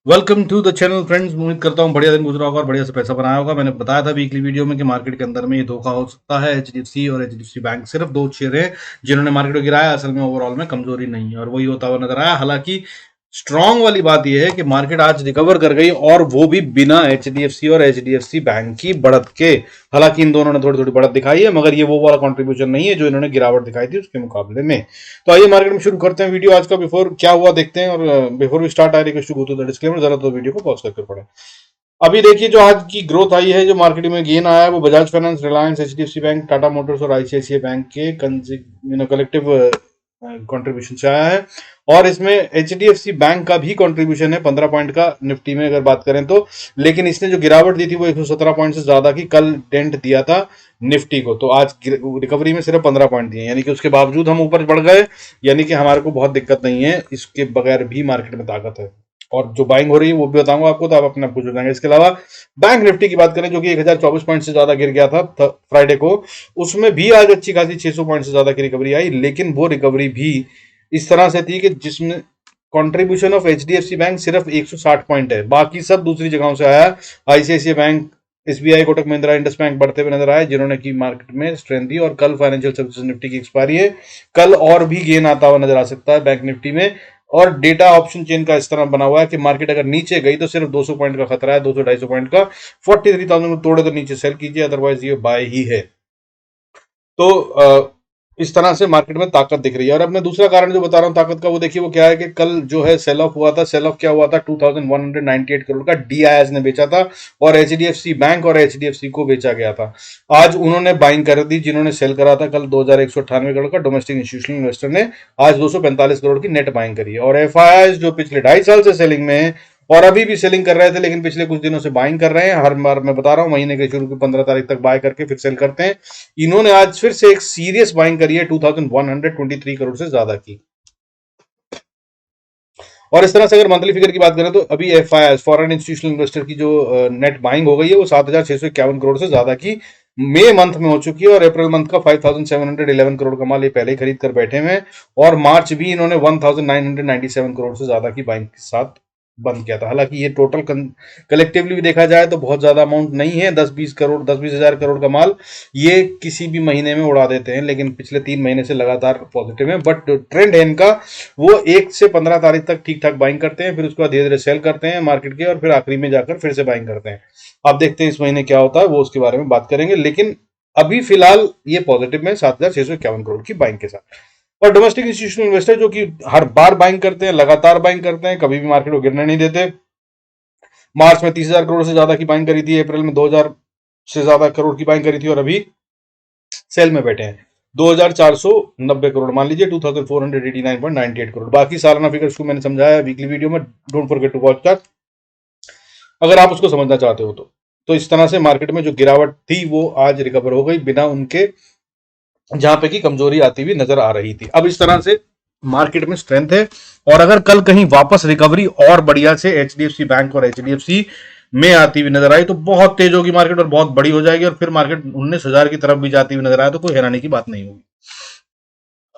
Welcome to the channel friends. उम्मीद करता हूँ बढ़िया दिन गुजरा होगा और बढ़िया से पैसा बनाया होगा। मैंने बताया था वीकली वीडियो में कि मार्केट के अंदर में ये धोखा हो सकता है। एचडीएफसी और एचडीएफसी बैंक सिर्फ दो शेयर हैं जिन्होंने मार्केट को गिराया, असल में ओवरऑल में कमजोरी नहीं है और वही होता हुआ नजर आया। हालांकि स्ट्रांग वाली बात यह है कि मार्केट आज रिकवर कर गई और वो भी बिना एचडीएफसी और एचडीएफसी बैंक की बढ़त के। हालांकि इन दोनों ने थोड़ी थोड़ी बढ़त दिखाई है, मगर ये वो वाला कंट्रीब्यूशन नहीं है जो इन्होंने गिरावट दिखाई थी उसके मुकाबले में। तो आइए मार्केट में शुरू करते हैं वीडियो आज का। बिफोर क्या हुआ देखते हैं, और before we start I request to go to the disclaimer, जरा तो वीडियो को पॉज करके पढ़ें। अभी देखिए जो आज की ग्रोथ आई है, जो मार्केट में गेन आया है, वो Bajaj finance, Reliance, HDFC bank, Tata Motors और आईसीआईसीआई बैंक के कलेक्टिव कंट्रीब्यूशन से आया है। और इसमें एचडीएफसी बैंक का भी कंट्रीब्यूशन है 15 पॉइंट का निफ्टी में अगर बात करें तो। लेकिन इसने जो गिरावट दी थी वो 117 पॉइंट से ज्यादा की कल डेंट दिया था निफ्टी को, तो आज रिकवरी में सिर्फ 15 पॉइंट दिए, यानी कि उसके बावजूद हम ऊपर बढ़ गए। यानी कि हमारे को बहुत दिक्कत नहीं है, इसके बगैर भी मार्केट में ताकत है। और जो बाइंग हो रही है वो भी बताऊंगा आपको, तो आप अपने आप कुछ बताएंगे। इसके अलावा बैंक निफ्टी की बात करें जो कि 1024 पॉइंट से ज्यादा गिर गया था फ्राइडे को, उसमें भी आज अच्छी खासी 600 पॉइंट से ज्यादा की रिकवरी आई। लेकिन वो रिकवरी भी इस तरह से थी कि जिसमें कंट्रीब्यूशन ऑफ एचडीएफसी बैंक सिर्फ 160 पॉइंट है, बाकी सब दूसरी जगहों से आया। ICICI bank, SBI, Kotak Mahindra, Indus bank बढ़ते हुए नजर आए, जिन्होंने की मार्केट में स्ट्रेंथ दी। और कल फाइनेंशियल सर्विसेज निफ्टी की एक्सपायरी है, कल और भी गेन आता हुआ नजर आ सकता है बैंक निफ्टी में। और डेटा ऑप्शन चेन का इस तरह बना हुआ है कि मार्केट अगर नीचे गई तो सिर्फ 200 पॉइंट का खतरा है, 200-250 पॉइंट का। 43,000 को तोड़े तो नीचे सेल कीजिए, अदरवाइज ये बाय ही है। तो इस तरह से मार्केट में ताकत दिख रही है। और अब मैं दूसरा कारण जो बता रहा हूँ ताकत का, वो देखिए वो क्या है कि कल जो है सेल ऑफ हुआ था। सेल ऑफ क्या हुआ था, 2198 करोड़ का डीआईएस ने बेचा था और एचडीएफसी बैंक और एचडीएफसी को बेचा गया था। आज उन्होंने बाइंग कर दी, जिन्होंने सेल करा था कल 2198 करोड़ का डोमेस्टिक इंस्टीट्यूशनल इन्वेस्टर ने आज 245 करोड़ की नेट बाइंग करी है। और एफआईआई जो पिछले 2.5 साल से सेलिंग में है और अभी भी सेलिंग कर रहे थे, लेकिन पिछले कुछ दिनों से बाइंग कर रहे हैं। हर बार मैं बता रहा हूं, महीने के शुरू की 15 तारीख तक बाय करके फिर सेल करते हैं। इन्होंने आज फिर से एक सीरियस बाइंग करी है 2123 करोड़ से ज्यादा की। और इस तरह से अगर मंथली फिगर की बात करें तो अभी एफआईआई फॉरेन इंस्टीट्यूशनल इन्वेस्टर की जो नेट बाइंग हो गई है वो 7,651 करोड़ से ज्यादा की मई मंथ में हो चुकी है। और अप्रैल मंथ का 5,711 करोड़ का माल ये पहले ही खरीद कर बैठे हुए हैं। और मार्च भी इन्होंने 1,997 करोड़ से ज्यादा की बाइंग के साथ बंद किया था। हालांकि ये टोटल कलेक्टिवली भी देखा जाए तो बहुत ज्यादा अमाउंट नहीं है, 10-20 हजार करोड़ का माल ये किसी भी महीने में उड़ा देते हैं, लेकिन पिछले 3 महीने से लगातार पॉजिटिव है। बट ट्रेंड है इनका, वो 1 से 15 तारीख तक ठीक ठाक बाइंग करते हैं, फिर उसके बाद धीरे धीरे सेल करते हैं मार्केट के, और फिर आखिरी में जाकर फिर से बाइंग करते हैं। अब देखते हैं इस महीने क्या होता है, वो उसके बारे में बात करेंगे। लेकिन अभी फिलहाल ये पॉजिटिव में 7,651 करोड़ की बाइंग के साथ। और डोमेस्टिक इंस्टीट्यूशनल इन्वेस्टर जो कि हर बार बाइंग करते हैं, लगातार बाइंग करते हैं, कभी भी मार्केट को गिरने नहीं देते। मार्च में 30,000 करोड़ से ज्यादा की बाइंग करी थी, अप्रैल में 2,000 से ज्यादा करोड़ की बाइंग करी थी, और अभी सेल में बैठे हैं 2,490 करोड़, मान लीजिए 2,489.98 करोड़। बाकी सालाना फिगर्स को मैंने समझाया वीकली वीडियो में, don't forget to watch that अगर आप उसको समझना चाहते हो तो इस तरह से मार्केट में जो गिरावट थी वो आज रिकवर हो गई, बिना उनके जहां पे की कमजोरी आती हुई नजर आ रही थी। अब इस तरह से मार्केट में स्ट्रेंथ है। और अगर कल कहीं वापस रिकवरी और बढ़िया से एचडीएफसी बैंक और एचडीएफसी में आती हुई नजर आई तो बहुत तेज होगी मार्केट और बहुत बड़ी हो जाएगी, और फिर मार्केट 19,000 की तरफ भी जाती हुई नजर आए तो कोई हैरानी की बात नहीं होगी।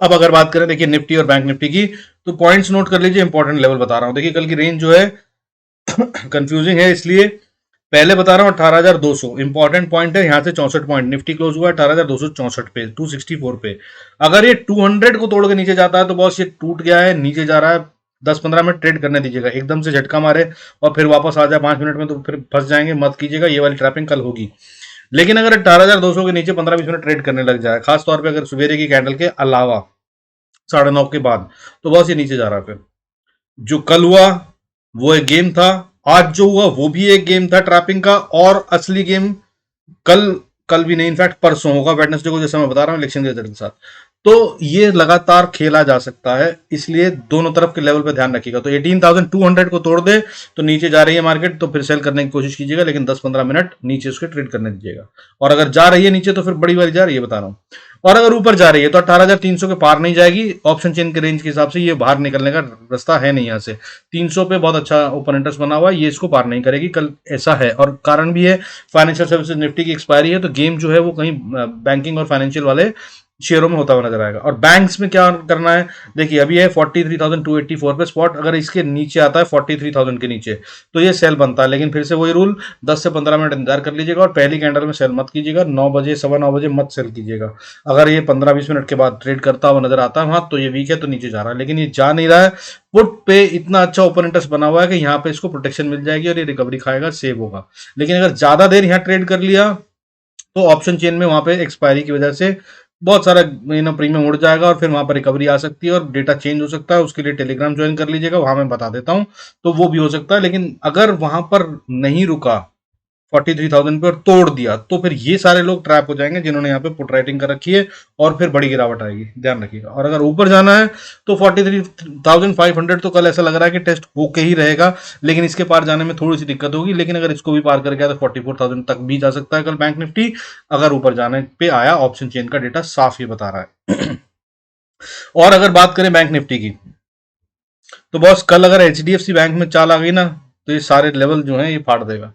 अब अगर बात करें देखिए निफ्टी और बैंक निफ्टी की, तो पॉइंट्स नोट कर लीजिए, इंपॉर्टेंट लेवल बता रहा हूं। देखिए कल की रेंज जो है कंफ्यूजिंग है, इसलिए पहले बता रहा हूं 18,200 इंपॉर्टेंट पॉइंट है। यहां से 64 पॉइंट, निफ्टी क्लोज हुआ 18,264 पे, 264 पे। अगर ये 200 को तोड़ के नीचे जाता है तो बॉस ये टूट गया है, नीचे जा रहा है। 10-15 मिनट ट्रेड करने दीजिएगा, एकदम से झटका मारे और फिर वापस आ जाए 5 मिनट में तो फिर फंस जाएंगे, मत कीजिएगा, ये वाली ट्रैपिंग कल होगी। लेकिन अगर 18,200 के नीचे 15-20 मिनट ट्रेड करने लग जाए, खासतौर पर अगर सवेरे की कैंडल के अलावा 9:30 के बाद, तो बस ये नीचे जा रहा है। फिर जो कल हुआ वो एक गेम था, आज जो हुआ वो भी एक गेम था ट्रैपिंग का, और असली गेम कल कल भी नहीं, इनफैक्ट परसों होगा, वेडनेसडे को, जैसा मैं बता रहा हूं इलेक्शन के रिजल्ट के साथ। तो ये लगातार खेला जा सकता है, इसलिए दोनों तरफ के लेवल पे ध्यान रखिएगा। तो 18,200 को तोड़ दे तो नीचे जा रही है मार्केट, तो फिर सेल करने की कोशिश कीजिएगा, लेकिन 10-15 मिनट नीचे उसके ट्रेड करने दीजिएगा। और अगर जा रही है नीचे तो फिर बड़ी वाली जा रही है, बता रहा हूं। और अगर ऊपर जा रही है तो 18,300 के पार नहीं जाएगी, ऑप्शन चेन के रेंज के हिसाब से ये बाहर निकलने का रास्ता है नहीं। यहाँ से 300 पे बहुत अच्छा ओपन इंटरेस्ट बना हुआ है, ये इसको पार नहीं करेगी कल, ऐसा है। और कारण भी है, फाइनेंशियल सर्विसेज निफ्टी की एक्सपायरी है, तो गेम जो है वो कहीं बैंकिंग और फाइनेंशियल वाले शेयरों में होता हुआ नजर आएगा। और बैंक्स में क्या करना है, देखिए अभी है 43,284 पे स्पॉट, अगर इसके नीचे आता है 43,000 के नीचे तो ये सेल बनता है। लेकिन फिर से वही रूल, 10 से 15 मिनट इंतजार कर लीजिएगा और पहली कैंडल में सेल मत कीजिएगा, 9 बजे 9:15 बजे मत सेल कीजिएगा। अगर ये 15-20 मिनट के बाद ट्रेड करता हुआ नजर आता है वहां तो ये वीक है, तो नीचे जा रहा है, लेकिन ये जा नहीं रहा है। पुट पे इतना अच्छा ओपन इंटरेस्ट बना हुआ है कि यहाँ पे इसको प्रोटेक्शन मिल जाएगी और ये रिकवरी खाएगा, सेव होगा। लेकिन अगर ज्यादा देर यहाँ ट्रेड कर लिया तो ऑप्शन चेन में वहां पे एक्सपायरी की वजह से बहुत सारा प्रीमियम उड़ जाएगा और फिर वहां पर रिकवरी आ सकती है और डेटा चेंज हो सकता है। उसके लिए टेलीग्राम ज्वाइन कर लीजिएगा, वहां मैं बता देता हूं, तो वो भी हो सकता है। लेकिन अगर वहां पर नहीं रुका 43,000 पे और तोड़ दिया तो फिर ये सारे लोग ट्रैप हो जाएंगे जिन्होंने यहाँ पे पुट राइटिंग कर रखी है और फिर बड़ी गिरावट आएगी, ध्यान रखिएगा। और अगर ऊपर जाना है तो 43,500 तो कल ऐसा लग रहा है कि टेस्ट होके ही रहेगा, लेकिन इसके पार जाने में थोड़ी सी दिक्कत होगी। लेकिन अगर इसको भी पार कर गया तो 44,000 तक भी जा सकता है कल बैंक निफ्टी, अगर ऊपर जाने पे आया। ऑप्शन चेन का डेटा साफ ये बता रहा है। और अगर बात करें बैंक निफ्टी की, तो बॉस कल अगर एचडीएफसी बैंक में चाल आ गई ना तो ये सारे लेवल जो है ये फाड़ देगा।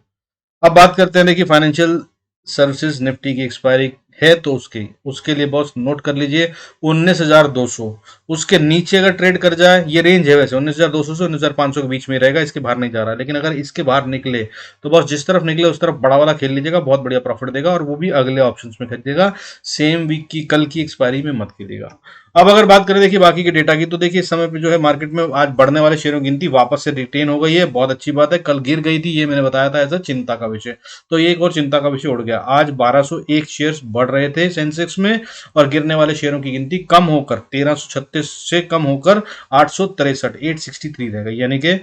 अब बात करते हैं, देखिए फाइनेंशियल सर्विसेज निफ्टी की एक्सपायरी है तो उसके उसके लिए बॉस नोट कर लीजिए 19,200। उसके नीचे अगर ट्रेड कर जाए, ये रेंज है वैसे 19,200 से 19,500 के बीच में रहेगा, इसके बाहर नहीं जा रहा है। लेकिन अगर इसके बाहर निकले तो बॉस जिस तरफ निकले उस तरफ बड़ा वाला खेल लीजिएगा, बहुत बढ़िया प्रॉफिट देगा और वो भी अगले ऑप्शंस में खरीदिएगा, सेम वीक की कल की एक्सपायरी में मत कीजिएगा। अब अगर बात करें देखिए बाकी के डेटा की, तो देखिए इस समय पे जो है मार्केट में आज बढ़ने वाले शेयरों की गिनती वापस से रिटेन हो गई है, बहुत अच्छी बात है। कल गिर गई थी, ये मैंने बताया था ऐसा चिंता का विषय, तो ये एक और चिंता का विषय उड़ गया। आज 1201 शेयर्स बढ़ रहे थे सेंसेक्स में और गिरने वाले शेयरों की गिनती कम होकर 1336 से कम होकर 863 863 रह गई, यानी कि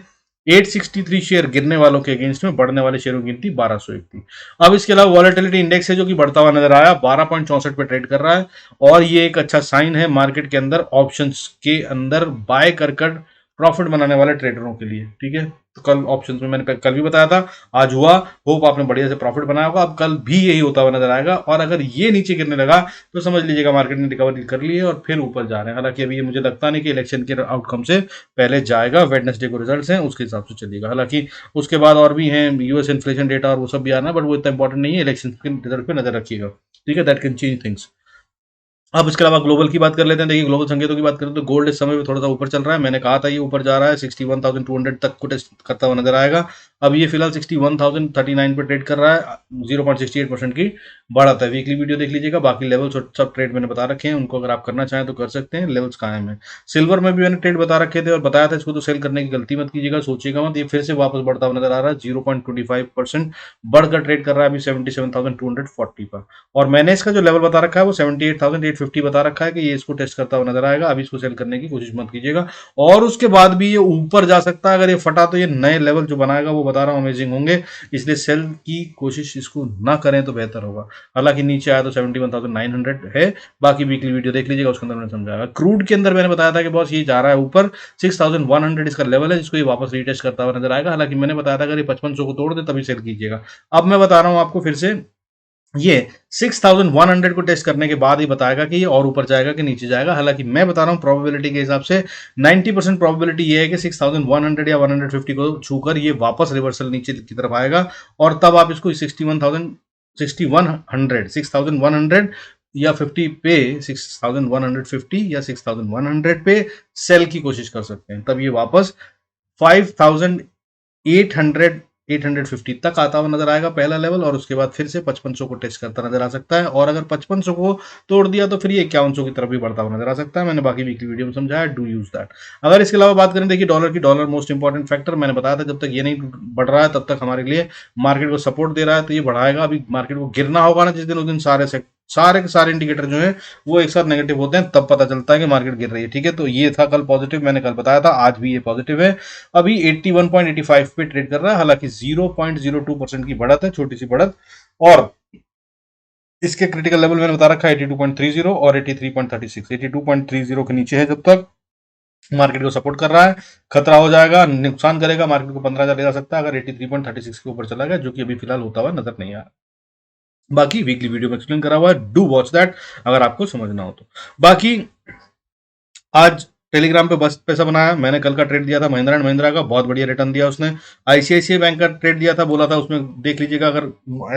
863 शेयर गिरने वालों के अगेंस्ट में बढ़ने वाले शेयरों की गिनती 1201 थी। अब इसके अलावा वॉलेटिलिटी इंडेक्स है जो कि बढ़ता हुआ नजर आया, 12.64 पे ट्रेड कर रहा है और ये एक अच्छा साइन है मार्केट के अंदर ऑप्शंस के अंदर बाय कर प्रॉफिट बनाने वाले ट्रेडरों के लिए, ठीक है। तो कल ऑप्शंस में मैंने कल भी बताया था, आज हुआ, होप आपने बढ़िया से प्रॉफिट बनाया होगा। अब कल भी यही होता हुआ नजर आएगा और अगर ये नीचे गिरने लगा तो समझ लीजिएगा मार्केट ने रिकवरी कर ली है और फिर ऊपर जा रहे हैं। हालांकि अभी ये मुझे लगता नहीं कि इलेक्शन के आउटकम से पहले जाएगा, वेडनेसडे को रिजल्ट्स हैं उसके हिसाब से चलेगा। हालांकि उसके बाद और भी हैं यूएस इन्फ्लेशन डेटा और वो सब भी आना, बट वो इतना इंपॉर्टेंट नहीं है, इलेक्शन के रिजल्ट पे नजर रखिएगा, ठीक है, दैट कैन चेंज थिंग्स। अब इसके अलावा ग्लोबल की बात कर लेते हैं। देखिए ग्लोबल संकेतों की बात करें तो गोल्ड इस समय पे थोड़ा सा ऊपर चल रहा है, मैंने कहा था ये ऊपर जा रहा है, 61,200 तक को टेस्ट करता हुआ नजर आएगा। अब ये फिलहाल 61,039 पे ट्रेड कर रहा है, 0.68% की बढ़त है। वीकली वीडियो देख लीजिएगा, बाकी लेवल्स और सब ट्रेड मैंने बता रखे हैं, उनको अगर आप करना चाहें तो कर सकते हैं, लेवल्स कायम है। सिल्वर में भी मैंने ट्रेड बता रखे थे और बताया था इसको तो सेल करने की गलती मत कीजिएगा, सोचिएगा मत, ये फिर से वापस बढ़ता हुआ नजर आ रहा है, 0.25% बढ़कर ट्रेड कर रहा है अभी 77,240 पर। और मैंने इसका जो लेवल बता रखा है वो 78,850 बता रखा है कि ये इसको टेस्ट करता हुआ नजर आएगा, अभी इसको सेल करने की कोशिश मत कीजिएगा। और उसके बाद भी ये ऊपर जा सकता है, अगर ये फटा तो ये नए लेवल जो बनाएगा वो बता रहा हूँ अमेजिंग होंगे, इसलिए सेल की कोशिश इसको ना करें तो बेहतर होगा। हालांकि नीचे आया तो 71,900 है, बाकी वीकली वीडियो देख लीजिएगा, उसके अंदर मैंने समझाया। क्रूड के अंदर मैंने बताया था कि बॉस ये जा रहा है ऊपर, 6,100 इसका लेवल है जिसको ये वापस रीटेस्ट करता हुआ नजर आएगा। हालांकि मैंने बताया था अगर ये 5500 को तोड़ दे तभी सेल कीजिएगा। अब मैं बता रहा हूं आपको फिर से, ये 6,100 को टेस्ट करने के बाद ही बताएगा कि ये और ऊपर जाएगा कि नीचे जाएगा। हालांकि मैं बता रहा हूं प्रोबेबिलिटी के हिसाब से 90% प्रोबेबिलिटी ये है कि 6,100 या 150 को छूकर ये वापस रिवर्सल नीचे की तरफ आएगा और तब आप इसको 6,100 या 50 पे 6,150 या 6,100 पे सेल की कोशिश कर सकते हैं, तब ये वापस 5,800 850 तक आता हुआ नजर आएगा पहला लेवल, और उसके बाद फिर से 5500 को टेस्ट करता नजर आ सकता है। और अगर 5500 को तोड़ दिया तो फिर ये 5100 की तरफ भी बढ़ता हुआ नजर आ सकता है, मैंने बाकी वीकली वीडियो में समझाया, डू यूज दैट। अगर इसके अलावा बात करें, देखिए डॉलर मोस्ट इंपॉर्टेंट फैक्टर, मैंने बताया था जब तक ये नहीं बढ़ रहा है तब तक हमारे लिए मार्केट को सपोर्ट दे रहा है, तो ये बढ़ाएगा। अभी मार्केट को गिरना होगा ना जिस दिन, उस दिन सारे के सारे इंडिकेटर जो है वो एक साथ नेगेटिव होते हैं, तब पता चलता है कि मार्केट गिर रही है, ठीक है। तो ये था कल पॉजिटिव, मैंने कल बताया था, आज भी ये पॉजिटिव है। अभी 81.85 पे ट्रेड कर रहा है, हालांकि 0.02% की बढ़त है, छोटी सी बढ़त। और इसके क्रिटिकल लेवल मैंने बता रखा है 82.30 और 83.36। 82.30 के नीचे है जब तक मार्केट को सपोर्ट कर रहा है, खतरा हो जाएगा, नुकसान करेगा, मार्केट को 15,000 ले जा सकता है अगर 83.36 के ऊपर चला गया, जो कि अभी फिलहाल होता हुआ नजर नहीं आ रहा। बाकी वीकली वीडियो में एक्सप्लेन करा हुआ है, डू वॉच दैट अगर आपको समझना हो तो। बाकी आज टेलीग्राम पे बस पैसा बनाया। मैंने कल का ट्रेड दिया था महिंद्रा एंड महिंद्रा का, बहुत बढ़िया रिटर्न दिया उसने। आईसीआईसीआई बैंक का ट्रेड दिया था, बोला था उसमें देख लीजिएगा, अगर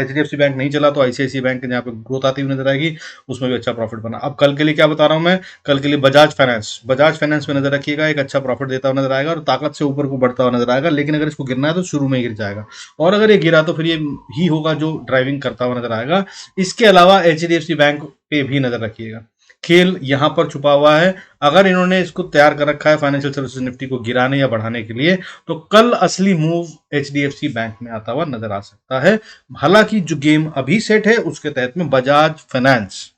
एचडीएफसी बैंक नहीं चला तो आईसीआईसीआई बैंक जहाँ पे ग्रोथ आती हुई नजर आएगी, उसमें भी अच्छा प्रॉफिट बना। अब कल के लिए क्या बता रहा हूँ मैं, कल के लिए बजाज फाइनेंस में नजर रखिएगा, एक अच्छा प्रॉफिट देता हुआ नजर आएगा और ताकत से ऊपर को बढ़ता हुआ नजर आएगा। लेकिन अगर इसको गिरना है तो शुरू में ही गिर जाएगा, और अगर ये गिरा तो फिर ये ही होगा जो ड्राइविंग करता हुआ नजर आएगा। इसके अलावा एचडीएफसी बैंक पे भी नजर रखिएगा, खेल यहां पर छुपा हुआ है। अगर इन्होंने इसको तैयार कर रखा है फाइनेंशियल सर्विसेज निफ्टी को गिराने या बढ़ाने के लिए, तो कल असली मूव एचडीएफसी बैंक में आता हुआ नजर आ सकता है। हालांकि जो गेम अभी सेट है उसके तहत में Bajaj finance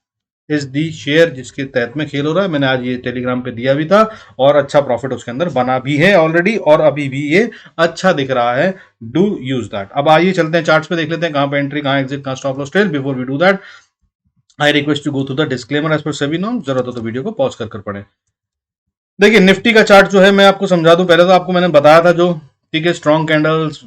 is the share जिसके तहत में खेल हो रहा है। मैंने आज ये टेलीग्राम पे दिया भी था और अच्छा प्रॉफिट उसके अंदर बना भी है ऑलरेडी, और अभी भी ये अच्छा दिख रहा है। Do use that. अब आइए चलते हैं चार्ट्स पे, देख लेते हैं कहां पे एंट्री, कहां एग्जिट, कहां stop loss trail. Before we do that, I request to go through the disclaimer as per SEBI norms. जरूरत हो तो वीडियो को पॉज कर पढ़ें। देखिए निफ्टी का चार्ट जो है मैं आपको समझा दूं। पहले तो आपको मैंने बताया था जो, ठीक है, strong candles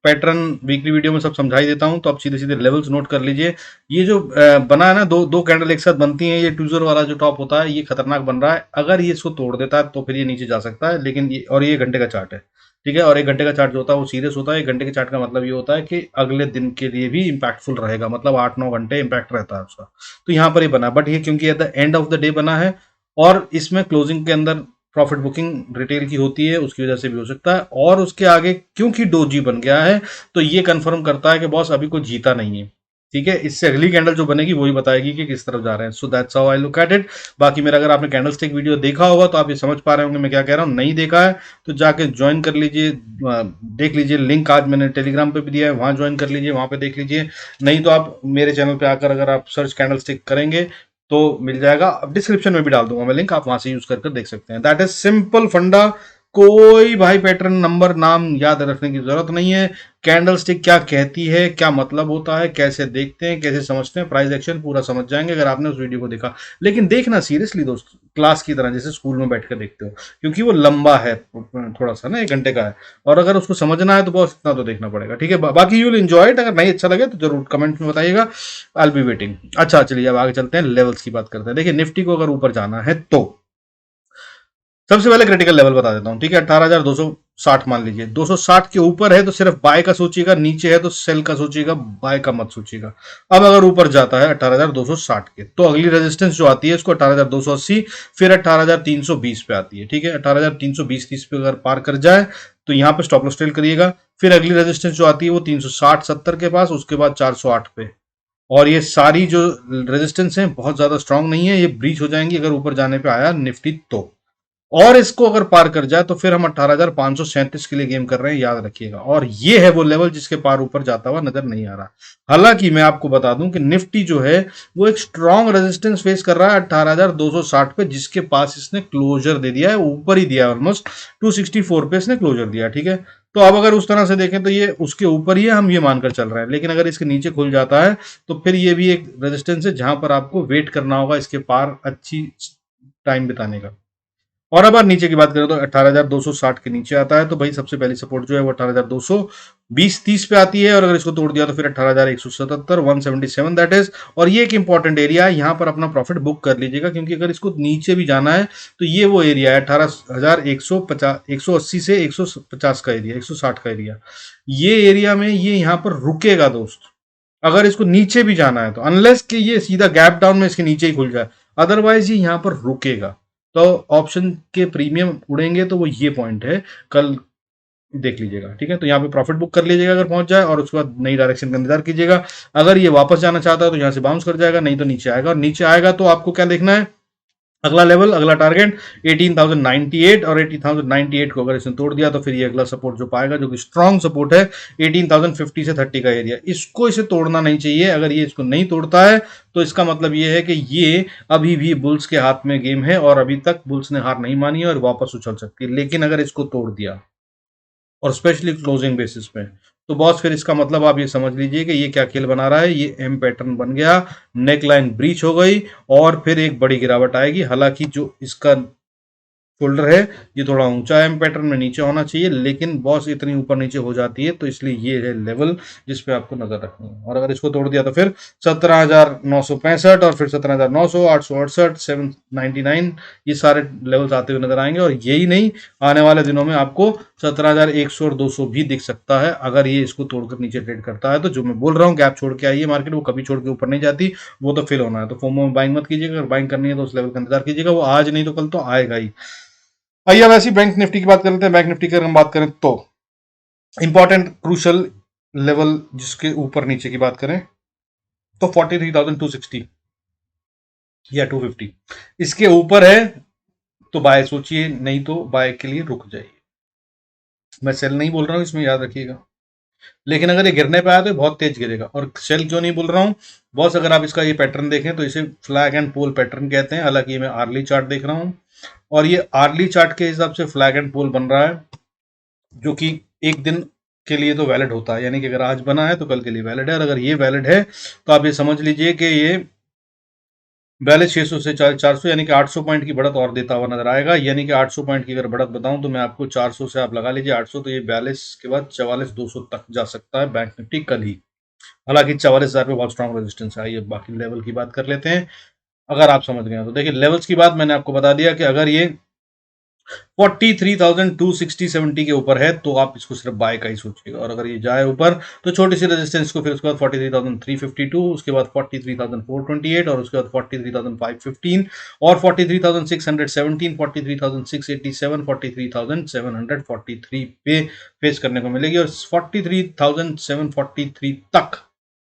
pattern weekly video में सब समझा ही देता हूं, तो आप सीधे सीधे लेवल्स नोट कर लीजिए। ये जो बना है ना, दो दो कैंडल एक साथ बनती हैं, ये ट्यूजर वाला जो टॉप होता है ये खतरनाक बन रहा है। अगर ये इसको तोड़ देता है तो फिर ये नीचे जा सकता है, लेकिन ये, और ये घंटे का चार्ट है, ठीक है, और एक घंटे का चार्ट जो होता है वो सीरियस होता है। एक घंटे के चार्ट का मतलब ये होता है कि अगले दिन के लिए भी इंपैक्टफुल रहेगा, मतलब 8-9 घंटे इंपैक्ट रहता है उसका। तो यहाँ पर ही बना, बट ये क्योंकि at the end of the day बना है और इसमें क्लोजिंग के अंदर प्रॉफिट बुकिंग रिटेल की होती है, उसकी वजह से भी हो सकता है। और उसके आगे क्योंकि डोजी बन गया है तो ये कंफर्म करता है कि बॉस अभी कोई जीता नहीं है, ठीक है। इससे अगली कैंडल जो बनेगी वही बताएगी कि किस तरफ जा रहे हैं। So that's how I look at it. बाकी मेरा, अगर आपने कैंडल स्टिक वीडियो देखा होगा तो आप ये समझ पा रहे होंगे मैं क्या कह रहा हूँ। नहीं देखा है तो जाके ज्वाइन कर लीजिए, देख लीजिए। लिंक आज मैंने टेलीग्राम पे भी दिया है, वहां ज्वाइन कर लीजिए, वहां पे देख लीजिए। नहीं तो आप मेरे चैनल पे आकर अगर आप सर्च कैंडल स्टिक करेंगे तो मिल जाएगा। अब डिस्क्रिप्शन में भी डाल दूंगा मैं लिंक, आप वहां से यूज कर देख सकते हैं। दैट इज सिंपल फंडा। कोई भाई पैटर्न नंबर नाम याद रखने की जरूरत नहीं है। कैंडल स्टिक क्या कहती है, क्या मतलब होता है, कैसे देखते हैं, कैसे समझते हैं, प्राइस एक्शन पूरा समझ जाएंगे अगर आपने उस वीडियो को देखा। लेकिन देखना सीरियसली दोस्त, क्लास की तरह, जैसे स्कूल में बैठ कर देखते हो, क्योंकि वो लंबा है थोड़ा सा ना, 1 घंटे का है, और अगर उसको समझना है तो बस इतना तो देखना पड़ेगा, ठीक है। बाकी यू विल एंजॉय इट। अगर नहीं अच्छा लगे तो जरूर कमेंट में बताइएगा, आई विल बी वेटिंग। अच्छा चलिए अब आगे चलते हैं, लेवल्स की बात करते हैं। देखिए निफ्टी को अगर ऊपर जाना है तो सबसे पहले क्रिटिकल लेवल बता देता हूं, ठीक है। 18,260 मान लीजिए। 260 के ऊपर है तो सिर्फ बाय का सोचिएगा, नीचे है तो सेल का सोचिएगा, बाय का मत सोचिएगा। अब अगर ऊपर जाता है 18,260 के, तो अगली रेजिस्टेंस जो आती है इसको 18,280, फिर 18,320 पे आती है, ठीक है। 18,320-30 पे अगर पार कर जाए तो यहाँ पे स्टॉप लॉस ट्रेल करिएगा। फिर अगली रेजिस्टेंस जो आती है वो 360-70 के पास, उसके बाद 408 पे। और ये सारी जो रेजिस्टेंस है बहुत ज्यादा स्ट्रांग नहीं है, ये ब्रीच हो जाएंगी अगर ऊपर जाने पे आया निफ्टी तो। और इसको अगर पार कर जाए तो फिर हम 18,537 के लिए गेम कर रहे हैं, याद रखिएगा। और ये है वो लेवल जिसके पार ऊपर जाता हुआ नजर नहीं आ रहा। हालांकि मैं आपको बता दूं कि निफ्टी जो है वो एक स्ट्रॉन्ग रेजिस्टेंस फेस कर रहा है 18,260 पे, जिसके पास इसने क्लोजर दे दिया है, ऊपर ही दिया है ऑलमोस्ट 264 पे इसने क्लोजर दिया, ठीक है। तो अब अगर उस तरह से देखें तो ये उसके ऊपर ही है, हम ये मानकर चल रहे हैं। लेकिन अगर इसके नीचे खुल जाता है तो फिर ये भी एक रेजिस्टेंस है जहां पर आपको वेट करना होगा इसके पार अच्छी टाइम बिताने का। और अब नीचे की बात करें तो 18,260 के नीचे आता है तो भाई सबसे पहली सपोर्ट जो है वो 18,220-30 पे आती है, और अगर इसको तोड़ दिया तो फिर 18,177 177 दैट इज। और ये एक इंपॉर्टेंट एरिया है, यहाँ पर अपना प्रॉफिट बुक कर लीजिएगा, क्योंकि अगर इसको नीचे भी जाना है तो ये वो एरिया है 18,150 180 से 150 का एरिया, 160 का एरिया। ये एरिया में ये यहाँ पर रुकेगा दोस्त, अगर इसको नीचे भी जाना है तो, अनलेस कि ये सीधा गैप डाउन में इसके नीचे ही खुल जाए, अदरवाइज ये यहाँ पर रुकेगा। तो ऑप्शन के प्रीमियम उड़ेंगे तो वो ये पॉइंट है, कल देख लीजिएगा, ठीक है। तो यहाँ पे प्रॉफिट बुक कर लीजिएगा अगर पहुंच जाए, और उसके बाद नई डायरेक्शन का इंतजार कीजिएगा। अगर ये वापस जाना चाहता है तो यहाँ से बाउंस कर जाएगा, नहीं तो नीचे आएगा। और नीचे आएगा तो आपको क्या देखना है, अगला लेवल, अगला टारगेट 18,098, और 18,098 को अगर इसने तोड़ दिया तो फिर ये अगला सपोर्ट जो पाएगा, जो कि स्ट्रॉन्ग सपोर्ट है 18,050 से 30 का एरिया, इसको इसे तोड़ना नहीं चाहिए। अगर ये इसको नहीं तोड़ता है तो इसका मतलब ये है कि ये अभी भी बुल्स के हाथ में गेम है, और अभी तक बुल्स ने हार नहीं मानी है और वापस उछल सकती है। लेकिन अगर इसको तोड़ दिया, और स्पेशली क्लोजिंग बेसिस पे, तो बॉस फिर इसका मतलब आप ये समझ लीजिए कि ये क्या खेल बना रहा है, ये एम पैटर्न बन गया, नेक लाइन ब्रीच हो गई और फिर एक बड़ी गिरावट आएगी। हालांकि जो इसका शोल्डर है, ये थोड़ा ऊंचा है पैटर्न में, नीचे होना चाहिए, लेकिन बॉस इतनी ऊपर नीचे हो जाती है, तो इसलिए ये है लेवल जिस पे आपको नजर रखनी है। और अगर इसको तोड़ दिया तो फिर 17,965 और फिर 17,900, 868, 799 ये सारे लेवल्स आते हुए नजर आएंगे। और यही नहीं, आने वाले दिनों में आपको 17,100 और 200 भी दिख सकता है अगर ये इसको तोड़कर नीचे ट्रेड करता है। तो जो मैं बोल रहा हूँ, गैप छोड़ के आई है मार्केट, वो कभी छोड़ के ऊपर नहीं जाती, वो तो फिल होना है। तो फोमो में बाइंग मत कीजिएगा, अगर बाइंग करनी है तो उस लेवल का इंतजार कीजिएगा, वो आज नहीं तो कल तो आएगा ही। आइए अब ऐसी बैंक निफ्टी की बात कर लेते हैं। बैंक निफ्टी की अगर हम बात करें तो इंपॉर्टेंट क्रूशल लेवल जिसके ऊपर नीचे की बात करें तो 43,260 या 250 इसके ऊपर है तो बाय सोचिए, नहीं तो बाय के लिए रुक जाइए। मैं सेल नहीं बोल रहा हूं इसमें, याद रखिएगा। लेकिन अगर ये गिरने पे आया तो बहुत तेज गिरेगा। और सेल क्यों नहीं बोल रहा हूं बॉस, अगर आप इसका ये पैटर्न देखें तो इसे फ्लैग एंड पोल पैटर्न कहते हैं। हालांकि मैं आर्ली चार्ट देख रहा हूं और ये आर्ली चार्ट के हिसाब से फ्लैग एंड पोल बन रहा है, जो कि एक दिन के लिए तो वैलिड होता है, यानी कि अगर आज बना है तो कल के लिए वैलिड है। और अगर ये वैलिड है तो आप ये समझ लीजिए कि ये 42,600 से 400 यानी कि 800 पॉइंट की बढ़त और देता हुआ नजर आएगा। यानी कि 800 पॉइंट की अगर बढ़त बताऊं तो मैं आपको 400 से आप लगा लीजिए 800, तो ये 42 के बाद 44,200 तक जा सकता है बैंक निफ्टी कल ही। हालांकि 44,000 पे बहुत स्ट्रॉन्ग रेजिस्टेंस है। आइए बाकी लेवल की बात कर लेते हैं। अगर आप समझ गए तो देखिए, लेवल्स की बात मैंने आपको बता दिया कि अगर ये 43,260-70 के ऊपर है तो आप इसको सिर्फ बाय का ही सोचिएगा। और अगर ये जाए ऊपर तो छोटी सी रेजिस्टेंस को, फिर उसके बाद 43,352, उसके बाद 43,428 और उसके बाद 43,515 और 43,617, 43,687, 43,743 पे फेस करने को मिलेगी। और 43,743 तक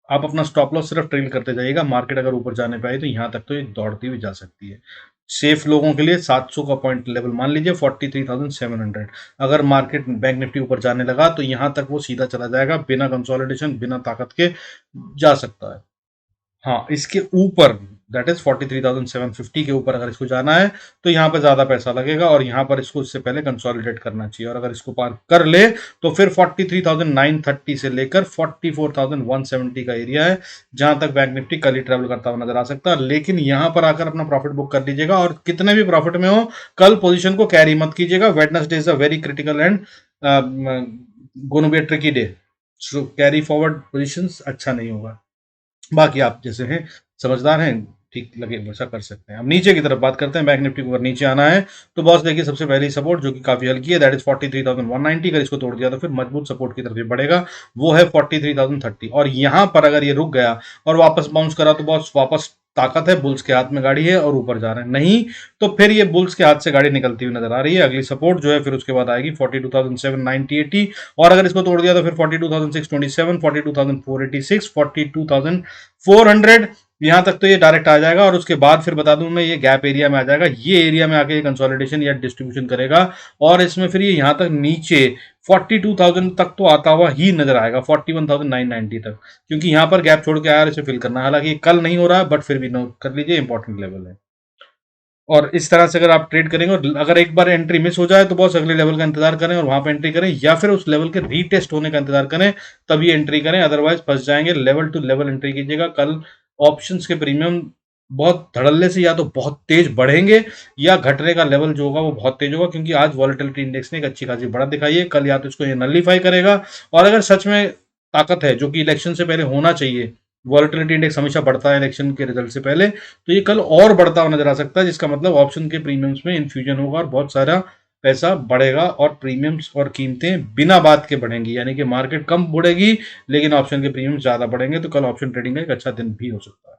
आप अपना स्टॉप लॉस सिर्फ ट्रेल करते जाइएगा। मार्केट अगर ऊपर जाने पाए तो यहां तक तो ये दौड़ती हुई जा सकती है। सेफ लोगों के लिए 700 का पॉइंट लेवल मान लीजिए 43,700। अगर मार्केट बैंक निफ्टी ऊपर जाने लगा तो यहां तक वो सीधा चला जाएगा, बिना कंसोलिडेशन, बिना ताकत के जा सकता है। हाँ, इसके ऊपर दैट इज 43,750 के ऊपर अगर इसको जाना है तो यहाँ पर ज्यादा पैसा लगेगा और यहाँ पर इसको इससे पहले कंसोलिडेट करना चाहिए। और अगर इसको पार कर ले तो फिर 43,930 से लेकर 44,170 का एरिया है जहां तक बैंक निफ्टी कल ही ट्रेवल करता हुआ नजर आ सकता है। लेकिन यहां पर आकर अपना प्रॉफिट बुक कर लीजिएगा और कितने भी प्रॉफिट में हो कल पोजिशन को कैरी मत कीजिएगा। Wednesday is a very critical and gonna be a tricky day, so carry forward positions अच्छा नहीं होगा। बाकी आप जैसे हैं, समझदार हैं, ठीक लगे वैसा कर सकते हैं। अब नीचे की तरफ बात करते हैं। बैंक निफ्टी को अगर नीचे आना है तो बॉस देखिए, सबसे पहली सपोर्ट जो कि काफी हल्की है दैट इज 43,190। अगर इसको तोड़ दिया तो फिर मजबूत सपोर्ट की तरफ ये बढ़ेगा, वो है 43,030। और यहां पर अगर ये रुक गया और वापस बाउंस करा तो बॉस वापस ताकत है, बुल्स के हाथ में गाड़ी है और ऊपर जा रहे हैं। नहीं तो फिर ये बुल्स के हाथ से गाड़ी निकलती हुई नजर आ रही है। अगली सपोर्ट जो है फिर उसके बाद आएगी 42,790-80 और अगर इसको तोड़ दिया तो फिर 42,627, 42,486, 42,400 यहां तक तो ये डायरेक्ट आ जाएगा। और उसके बाद फिर बता दूं मैं, ये गैप एरिया में आ जाएगा। ये एरिया में आके कंसोलिडेशन या डिस्ट्रीब्यूशन करेगा और इसमें फिर ये यहां तक नीचे 42,000 तक तो आता हुआ ही नजर आएगा, 41,990 तक, क्योंकि यहां पर गैप छोड़ के आया इसे फिल करना है। हालांकि कल नहीं हो रहा है बट फिर भी नोट कर लीजिए, इंपॉर्टेंट लेवल है। और इस तरह से अगर आप ट्रेड करेंगे और अगर एक बार एंट्री मिस हो जाए तो बॉस अगले लेवल का इंतजार करें और वहां पे एंट्री करें, या फिर उस लेवल के रीटेस्ट होने का इंतजार करें तभी एंट्री करें, अदरवाइज फंस जाएंगे। लेवल टू लेवल एंट्री कीजिएगा। कल ऑप्शंस के प्रीमियम बहुत धड़ल्ले से या तो बहुत तेज बढ़ेंगे या घटने का लेवल जो होगा वो बहुत तेज होगा, क्योंकि आज वॉलेटिलिटी इंडेक्स ने एक अच्छी खासी बढ़त दिखाई है। कल या तो इसको ये नलीफाई करेगा, और अगर सच में ताकत है, जो कि इलेक्शन से पहले होना चाहिए, वॉलेटिलिटी इंडेक्स हमेशा बढ़ता है इलेक्शन के रिजल्ट से पहले, तो ये कल और बढ़ता हुआ नजर आ सकता है, जिसका मतलब ऑप्शन के प्रीमियम्स में इन्फ्यूजन होगा और बहुत सारा पैसा बढ़ेगा और प्रीमियम्स और कीमतें बिना बात के बढ़ेंगी। यानी कि मार्केट कम बढ़ेगी लेकिन ऑप्शन के प्रीमियम ज्यादा बढ़ेंगे। तो कल ऑप्शन ट्रेडिंग का एक अच्छा दिन भी हो सकता है।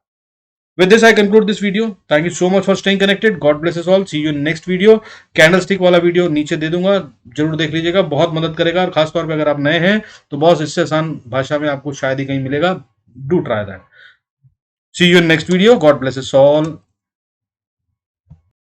With this, I conclude this video. Thank you so much for staying connected. God bless us all. See you in next video. Candlestick वाला वीडियो नीचे दे दूंगा, जरूर देख लीजिएगा, बहुत मदद करेगा। और खासतौर पे अगर आप नए हैं तो बॉस इससे आसान भाषा में आपको शायद ही कहीं मिलेगा। Do try that. See you in next video. God bless us all.